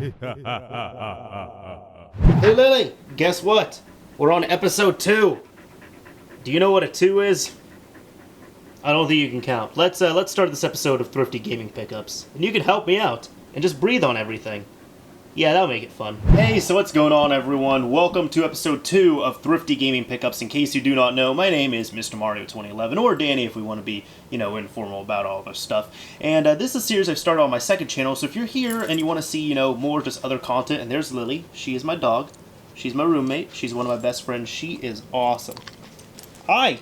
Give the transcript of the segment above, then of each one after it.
Hey Lily, guess what? We're on episode 2. Do you know what a 2 is? I don't think you can count. Let's start this episode of Thrifty Gaming Pickups. And you can help me out and just breathe on everything. Yeah, that'll make it fun. Hey, so what's going on, everyone? Welcome to episode 2 of Thrifty Gaming Pickups. In case you do not know, my name is Mr. Mario 2011, or Danny if we want to be, informal about all this stuff. And this is a series I've started on my second channel, so if you're here and you want to see, more just other content, and there's Lily. She is my dog. She's my roommate. She's one of my best friends. She is awesome. Hi!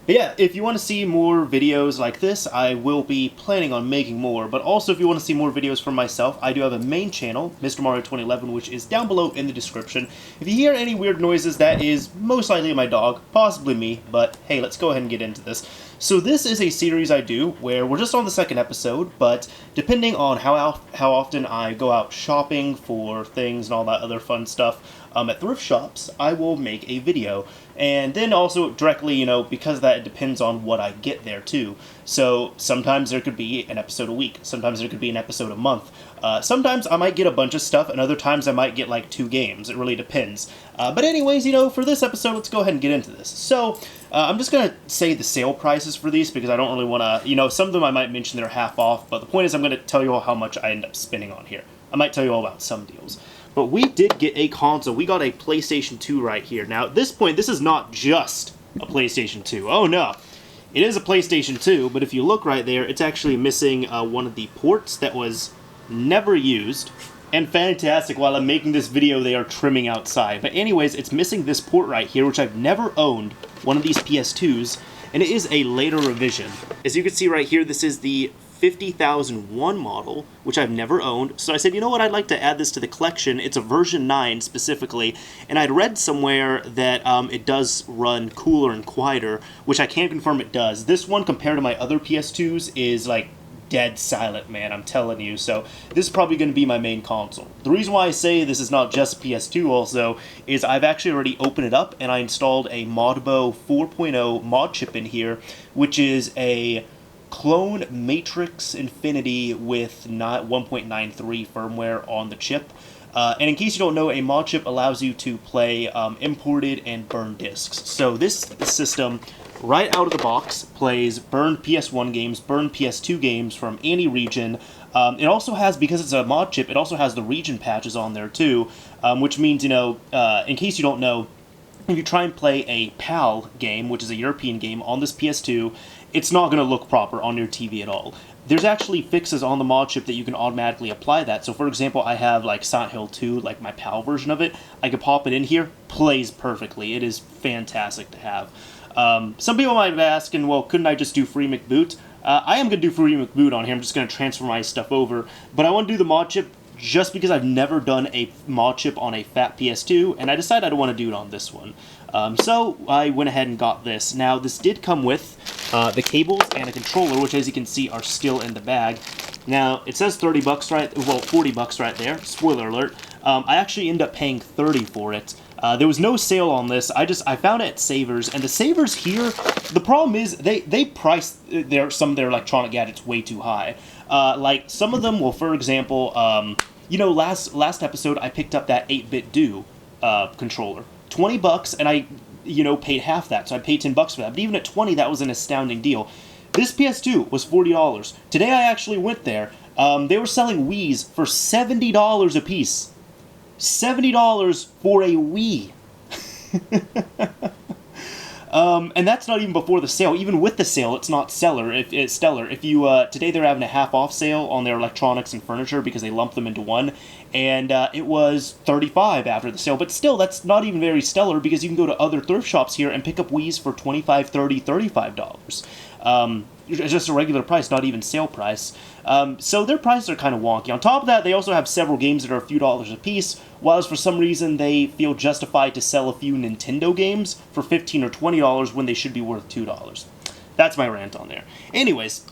But yeah, if you want to see more videos like this, I will be planning on making more. But also, if you want to see more videos from myself, I do have a main channel, Mr. Mario 2011, which is down below in the description. If you hear any weird noises, that is most likely my dog, possibly me. But hey, let's go ahead and get into this. So this is a series I do where we're just on the second episode, but depending on how often I go out shopping for things and all that other fun stuff at thrift shops, I will make a video. And then also directly, because of that, it depends on what I get there too. So sometimes there could be an episode a week. Sometimes there could be an episode a month. Sometimes I might get a bunch of stuff, and other times I might get like 2 games. It really depends. But anyways, for this episode, let's go ahead and get into this. So I'm just going to say the sale prices for these because I don't really want to, some of them I might mention they're half off. But the point is I'm going to tell you all how much I end up spending on here. I might tell you all about some deals. But we did get a console. We got a PlayStation 2 right here. Now, at this point, this is not just a PlayStation 2. Oh, no. It is a PlayStation 2, but if you look right there, it's actually missing one of the ports that was never used. And fantastic, while I'm making this video, they are trimming outside. But anyways, it's missing this port right here, which I've never owned one of these PS2s, and it is a later revision. As you can see right here, this is the 50,001 model, which I've never owned. So I said, you know what, I'd like to add this to the collection. It's a version 9 specifically, and I'd read somewhere that it does run cooler and quieter, which I can confirm it does. This one, compared to my other PS2s, is like dead silent, man, I'm telling you. So this is probably going to be my main console. The reason why I say this is not just PS2 also is I've actually already opened it up and I installed a Modbo 4.0 mod chip in here, which is a clone Matrix Infinity with 1.93 firmware on the chip. And in case you don't know, a mod chip allows you to play imported and burned discs. So this system, right out of the box, plays burned PS1 games, burned PS2 games from any region. It also has, because it's a mod chip, it also has the region patches on there too, which means, in case you don't know, if you try and play a PAL game, which is a European game, on this PS2, it's not going to look proper on your TV at all. There's actually fixes on the mod chip that you can automatically apply that. So for example, I have like Silent Hill 2, like my PAL version of it. I could pop it in here, plays perfectly. It is fantastic to have. Some people might be asking, well, couldn't I just do free McBoot? I am going to do free McBoot on here. I'm just going to transfer my stuff over. But I want to do the mod chip just because I've never done a mod chip on a fat PS2, and I decided I don't want to do it on this one. So I went ahead and got this. Now, this did come with the cables and a controller, which, as you can see, are still in the bag. Now, it says 30 bucks well, 40 bucks right there. Spoiler alert. I actually ended up paying 30 for it. There was no sale on this. I found it at Savers, and the Savers here, the problem is they price some of their electronic gadgets way too high. Like some of them, well, for example, last episode I picked up that 8-bit Do controller, 20 bucks, and I paid half that, so I paid 10 bucks for that. But even at 20, that was an astounding deal. This PS2 was $40. Today I actually went there. They were selling Wii's for $70 a piece. $70 for a Wii. And that's not even before the sale. Even with the sale, it's not stellar. If you today they're having a half-off sale on their electronics and furniture because they lump them into one, and it was $35 after the sale. But still, that's not even very stellar because you can go to other thrift shops here and pick up Wii's for $25, $30, $35. It's just a regular price, not even sale price. So their prices are kind of wonky. On top of that, they also have several games that are a few dollars a piece, whilst for some reason they feel justified to sell a few Nintendo games for $15 or $20 when they should be worth $2. That's my rant on there. Anyways,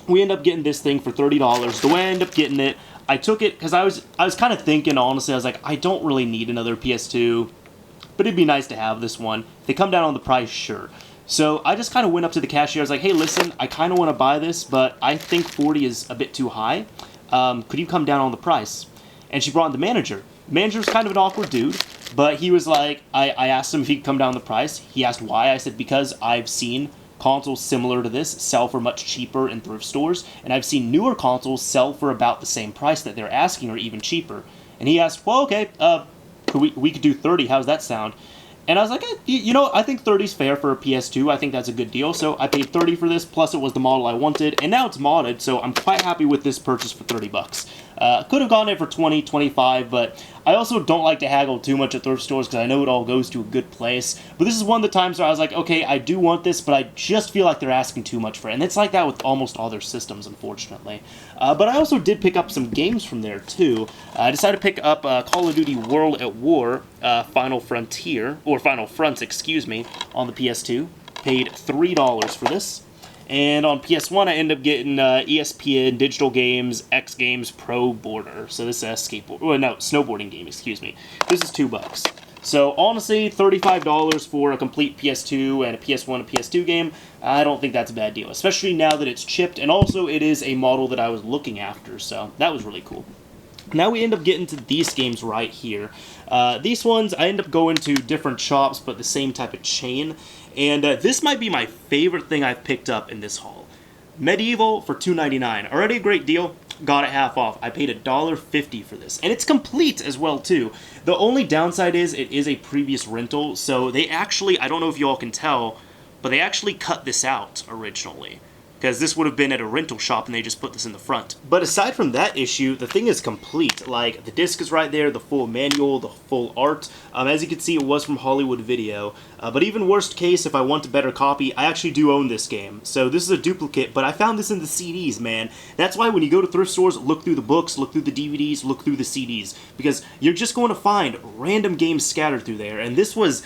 we end up getting this thing for $30. The way I end up getting it, I took it because I was kind of thinking, honestly, I was like, I don't really need another PS2, but it'd be nice to have this one. If they come down on the price, sure. So I just kind of went up to the cashier. I was like, hey, listen, I kind of want to buy this, but I think 40 is a bit too high. Could you come down on the price? and she brought in the manager. The manager's kind of an awkward dude, but he was like, I asked him if he could come down the price. He asked why. I said, because I've seen consoles similar to this sell for much cheaper in thrift stores, and I've seen newer consoles sell for about the same price that they're asking, or even cheaper. And he asked, well, okay, we could do 30. How's that sound? And I was like, you know, I think 30 is fair for a PS2. I think that's a good deal. So I paid 30 for this, plus it was the model I wanted, and now it's modded, so I'm quite happy with this purchase for 30 bucks. Could have gotten it for 20, 25, but I also don't like to haggle too much at thrift stores because I know it all goes to a good place. But this is one of the times where I was like, okay, I do want this, but I just feel like they're asking too much for it. And it's like that with almost all their systems, unfortunately. But I also did pick up some games from there, too. I decided to pick up Call of Duty World at War, Final Frontier, or Final Fronts, excuse me, on the PS2. Paid $3 for this. And on PS1, I ended up getting ESPN Digital Games X Games Pro Border. So this is a snowboarding game, excuse me. This is $2. So honestly, $35 for a complete PS2 and a PS1 and PS2 game, I don't think that's a bad deal. Especially now that it's chipped, and also it is a model that I was looking after, so that was really cool. Now we end up getting to these games right here. These ones, I end up going to different shops, but the same type of chain. And this might be my favorite thing I've picked up in this haul. Medieval for $2.99. Already a great deal. Got it half off. I paid $1.50 for this. And it's complete as well, too. The only downside is it is a previous rental. So they actually, I don't know if you all can tell, but they actually cut this out originally. Because this would have been at a rental shop and they just put this in the front. But aside from that issue, the thing is complete. Like, the disc is right there, the full manual, the full art. As you can see, it was from Hollywood Video. But even worst case, if I want a better copy, I actually do own this game. So this is a duplicate, but I found this in the CDs, man. That's why when you go to thrift stores, look through the books, look through the DVDs, look through the CDs. Because you're just going to find random games scattered through there. And this was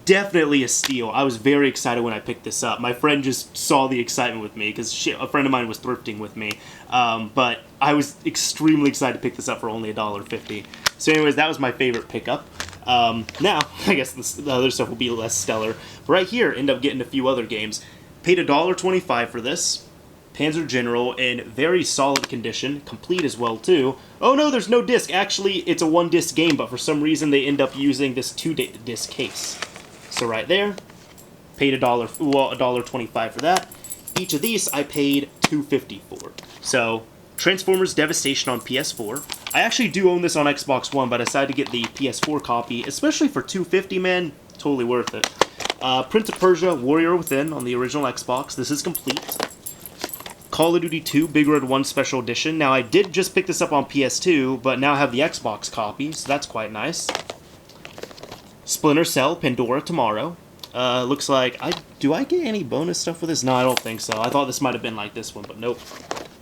definitely a steal. I was very excited when I picked this up. My friend just saw the excitement with me because a friend of mine was thrifting with me. But I was extremely excited to pick this up for only $1.50. So anyways, that was my favorite pickup. Now, I guess the other stuff will be less stellar. But right here, end up getting a few other games. Paid $1.25 for this. Panzer General in very solid condition, complete as well too. Oh no, there's no disc. Actually, it's a one-disc game, but for some reason they end up using this two-disc case. So right there, paid $1.25 for that. Each of these I paid $2.50 for. So Transformers Devastation on PS4. I actually do own this on Xbox One, but I decided to get the PS4 copy, especially for $2.50, man. Totally worth it. Prince of Persia Warrior Within on the original Xbox. This is complete. Call of Duty 2 Big Red 1 Special Edition. Now, I did just pick this up on PS2, but now I have the Xbox copy, so that's quite nice. Splinter Cell Pandora Tomorrow. Looks like... Do I get any bonus stuff with this? No, I don't think so. I thought this might have been like this one, but nope.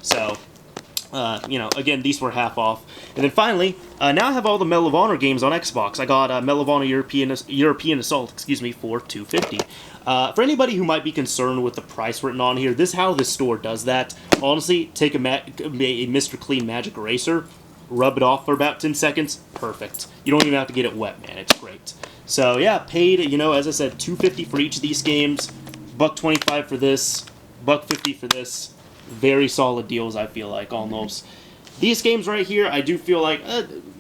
So, you know, again, these were half off. And then finally, now I have all the Medal of Honor games on Xbox. I got Medal of Honor European Assault, for $2.50. For anybody who might be concerned with the price written on here, this is how this store does that. Honestly, take a Mr. Clean Magic Eraser, rub it off for about 10 seconds, perfect. You don't even have to get it wet, man. It's great. So yeah, paid, you know, as I said, $2.50 for each of these games, $1.25 for this, $1.50 for this. Very solid deals, I feel like, almost. These games right here, I do feel like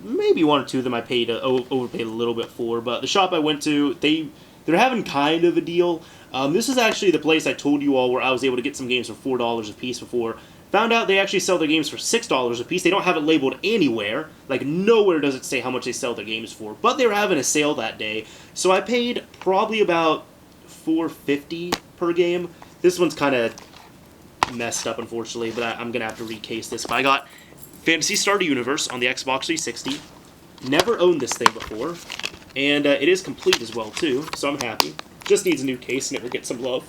maybe one or two of them I paid overpaid a little bit for, but the shop I went to, they're having kind of a deal. This is actually the place I told you all where I was able to get some games for $4 a piece before. Found out they actually sell their games for $6 a piece. They don't have it labeled anywhere. Like, nowhere does it say how much they sell their games for. But they were having a sale that day. So I paid probably about $4.50 per game. This one's kind of messed up, unfortunately, but I'm going to have to recase this. But I got Phantasy Star Universe on the Xbox 360. Never owned this thing before. And it is complete as well, too, so I'm happy. Just needs a new case, and it will get some love.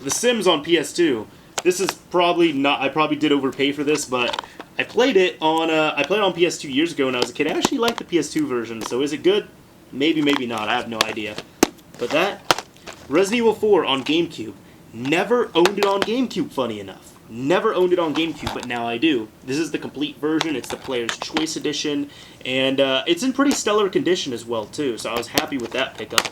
The Sims on PS2. This is probably not... I probably did overpay for this, but I played it on PS2 years ago when I was a kid. I actually liked the PS2 version, so is it good? Maybe, maybe not. I have no idea. But that... Resident Evil 4 on GameCube. Never owned it on GameCube, funny enough. Never owned it on GameCube, but now I do. This is the complete version. It's the Player's Choice Edition, and it's in pretty stellar condition as well, too, so I was happy with that pickup.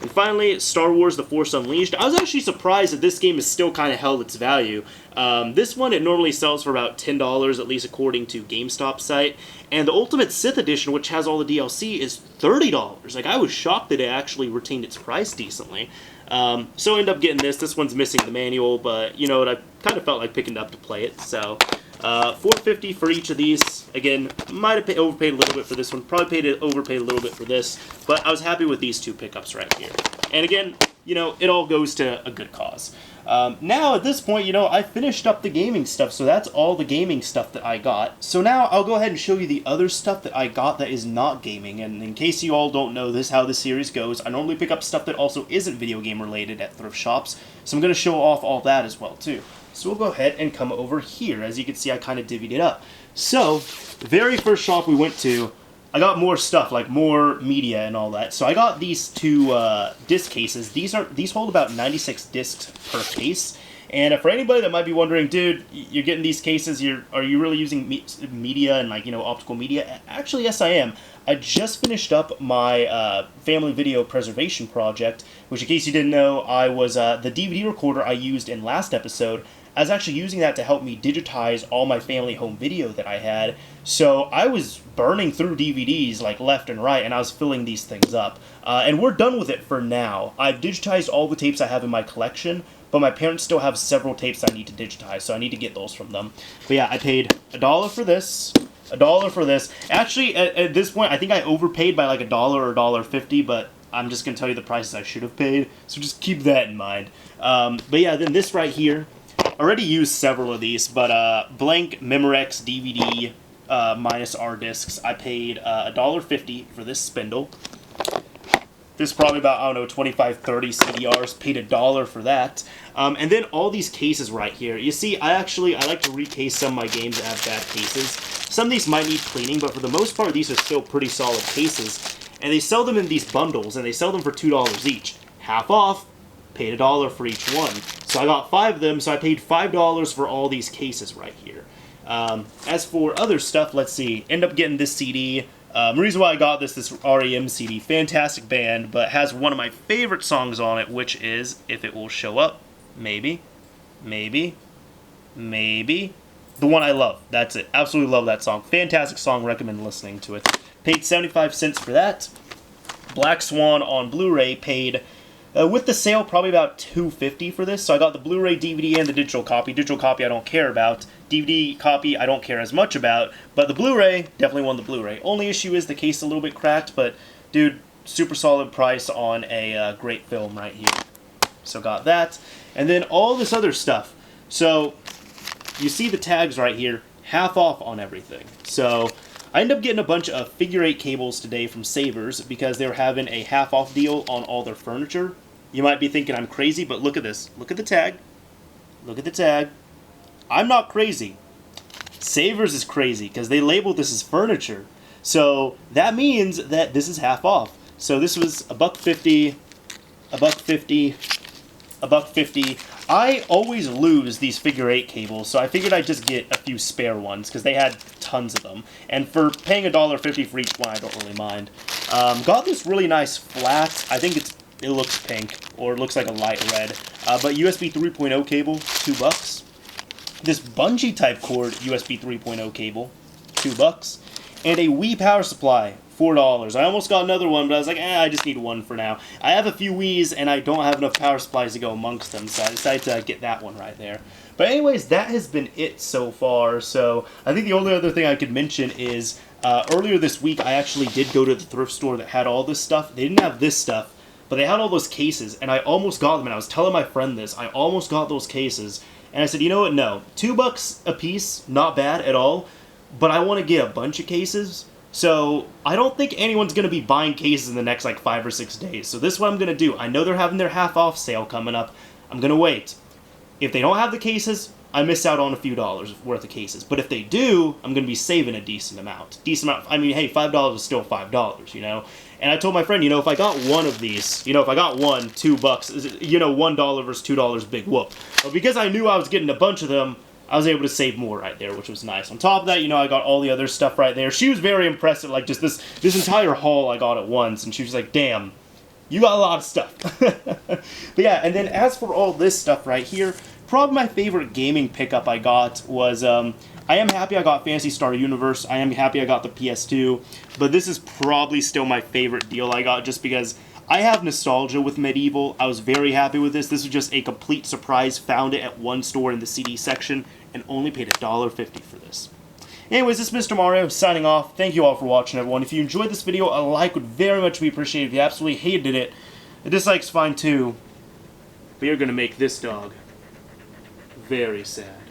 And finally, Star Wars The Force Unleashed. I was actually surprised that this game is still kind of held its value. This one, it normally sells for about $10, at least according to GameStop's site. And the Ultimate Sith Edition, which has all the DLC, is $30. Like, I was shocked that it actually retained its price decently. So I ended up getting this. This one's missing the manual, but you know what? I kind of felt like picking it up to play it. So $4.50 for each of these. Again, might have overpaid a little bit for this one. Probably overpaid a little bit for this. But I was happy with these two pickups right here. And again, you know, it all goes to a good cause. Now, at this point, you know, I finished up the gaming stuff, so that's all the gaming stuff that I got. So now, I'll go ahead and show you the other stuff that I got that is not gaming, and in case you all don't know this, how this series goes, I normally pick up stuff that also isn't video game related at thrift shops, so I'm going to show off all that as well, too. So we'll go ahead and come over here. As you can see, I kind of divvied it up. So, the very first shop we went to, I got more stuff, like more media and all that. So I got these two disc cases. These hold about 96 discs per case. And for anybody that might be wondering, dude, you're getting these cases, are you really using media and, like, you know, optical media? Actually, yes, I am. I just finished up my family video preservation project, which, in case you didn't know, I was the DVD recorder I used in last episode. I was actually using that to help me digitize all my family home video that I had. So I was burning through DVDs like left and right, and I was filling these things up. And we're done with it for now. I've digitized all the tapes I have in my collection, but my parents still have several tapes I need to digitize, so I need to get those from them. But yeah, I paid $1 for this, $1 for this. Actually, at this point, I think I overpaid by like $1 or $1.50, but I'm just going to tell you the prices I should have paid, so just keep that in mind. But yeah, then this right here, I already used several of these, but blank Memorex DVD minus R discs, I paid $1.50 for this spindle. This is probably about, I don't know, 25, 30 CDRs, paid $1 for that. And then all these cases right here. You see, I like to recase some of my games that have bad cases. Some of these might need cleaning, but for the most part, these are still pretty solid cases. And they sell them in these bundles, and they sell them for $2 each. Half off, paid $1 for each one. So I got 5 of them, so I paid $5 for all these cases right here. As for other stuff, let's see. End up getting this CD. The reason why I got this REM CD, fantastic band, but has one of my favorite songs on it, which is, if it will show up, maybe, the one I love. That's it. Absolutely love that song. Fantastic song. Recommend listening to it. Paid 75 cents for that. Black Swan on Blu-ray paid, with the sale, probably about $2.50 for this. So I got the Blu-ray, DVD, and the digital copy. Digital copy I don't care about. DVD copy I don't care as much about. But the Blu-ray, definitely won the Blu-ray. Only issue is the case a little bit cracked, but dude, super solid price on a great film right here. So got that. And then all this other stuff. So you see the tags right here, half off on everything. So I ended up getting a bunch of figure 8 cables today from Savers because they were having a half off deal on all their furniture. You might be thinking I'm crazy, but look at this. Look at the tag. Look at the tag. I'm not crazy. Savers is crazy because they labeled this as furniture. So that means that this is half off. So this was $1.50, $1.50, $1.50. I always lose these figure 8 cables, so I figured I'd just get a few spare ones because they had tons of them. And for paying $1.50 for each one, I don't really mind. Got this really nice flat. I think it looks pink, or it looks like a light red. But USB 3.0 cable, $2. This bungee type cord USB 3.0 cable, $2. And a Wii power supply, $4. I almost got another one, but I was like, I just need one for now. I have a few Wiis, and I don't have enough power supplies to go amongst them, so I decided to get that one right there. But anyways, that has been it so far. So I think the only other thing I could mention is earlier this week, I actually did go to the thrift store that had all this stuff. They didn't have this stuff, but they had all those cases, and I almost got them, and I was telling my friend this. I almost got those cases, and I said, you know what, no. $2 a piece, not bad at all, but I want to get a bunch of cases, so I don't think anyone's going to be buying cases in the next, like, 5 or 6 days. So this is what I'm going to do. I know they're having their half-off sale coming up. I'm going to wait. If they don't have the cases, I miss out on a few dollars worth of cases. But if they do, I'm going to be saving a decent amount. I mean, hey, $5 is still $5, you know? And I told my friend, you know, if I got one of these, you know, if I got one, $2, you know, $1 versus $2, big whoop. But because I knew I was getting a bunch of them, I was able to save more right there, which was nice. On top of that, you know, I got all the other stuff right there. She was very impressed at, like, just this entire haul I got at once. And she was like, damn, You got a lot of stuff. But yeah, and then as for all this stuff right here, probably my favorite gaming pickup I got was, I am happy I got Phantasy Star Universe. I am happy I got the PS2. But this is probably still my favorite deal I got just because I have nostalgia with Medieval. I was very happy with this. This was just a complete surprise. Found it at one store in the CD section and only paid $1.50 for this. Anyways, this is Mr. Mario signing off. Thank you all for watching, everyone. If you enjoyed this video, a like would very much be appreciated. If you absolutely hated it, a dislike's fine too. But you're going to make this dog very sad.